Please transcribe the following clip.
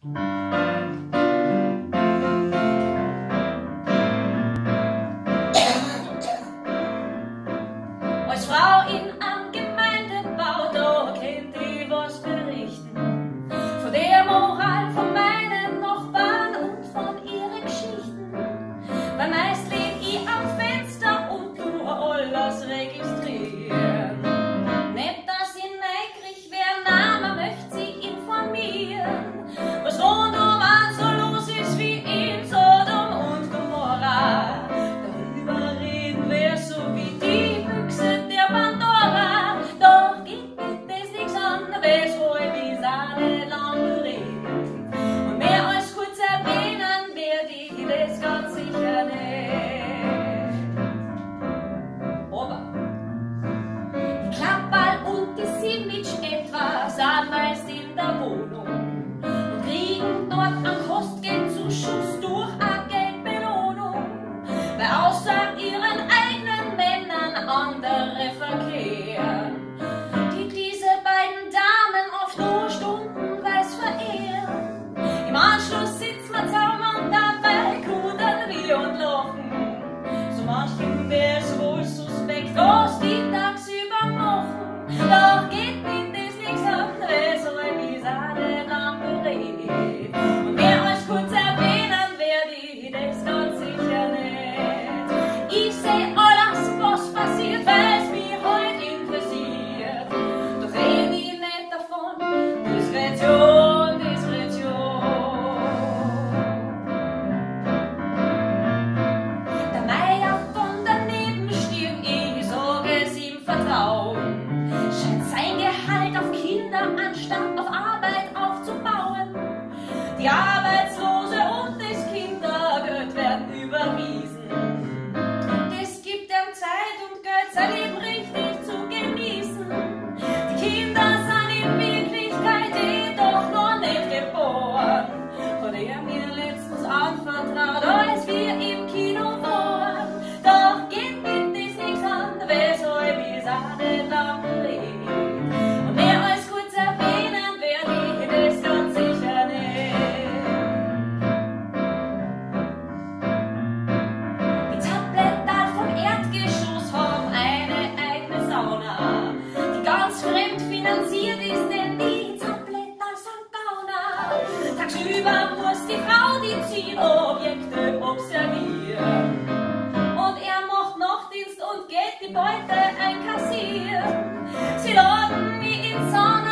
Als Frau in einem Gemeindebau, da könnt ihr was berichten. Von der Moral von meinen Nachbarn und von ihren Geschichten. Weil meist lehn ich am Fenster und tu alles registrieren. Nicht, dass ich neugierig wär, na, man möchte sie informieren. Was rundum an so los ist wie in Sodom und Gomorra. Darüber reden wir so wie die Büchse der Pandora. Doch geht mit das nichts an, weshalb ich seine lange reden. Und mehr als kurz erwähnen werd ich das ganz sicher nicht. Aber die Klapperl und die Simic etwa sind meist in der Wohnung und kriegen dort am Kostgeldzuschuss durch eine Geldbelohnung, weil außer ihren eigenen Männern andere verkehren, die diese beiden Damen oft nur stundenweise verehren. Im Anschluss sitzt man zusammen und dabei kudern wir und lachen. So manchem wär's wohl suspekt, was die tagsüber machen. Doch geht mit das nichts an, weshalb ich seine Lampe red. Und mehr als kurz erwähnen werd ich das ganz sicher nicht. Ich seh alles, was passiert, weil's mich heut interessiert. Doch red ich nicht davon, Diskretion, Diskretion. Der Meier von daneben stirn, ich sag es ihm Vertrauen, scheint sein Gehalt auf Kinder anstatt auf Arbeit aufzubauen. Die Arbeitslose und das Kindergeld werden überwiesen. Das gibt ihm Zeit und Geld, sein Leben richtig zu genießen. Die Kinder sind in Wirklichkeit doch noch nicht geboren. Hat er mir letztens anvertraut, als wir im Kino waren. Doch geht mit das nichts an, weshalb ich seine Lampe red. Und mehr als kurz erwähnen werd ich das ganz sicher nicht. Die Tablettal vom Erdgeschoss haben eine eigene Sauna, die ganz fremd finanziert ist, denn die Tablettal sind Gauner. Tagsüber muss die Frau die Zielobjekte observieren. Und er macht Nachtdienst und geht die Beute einkassieren. Sie laden mich in Sauna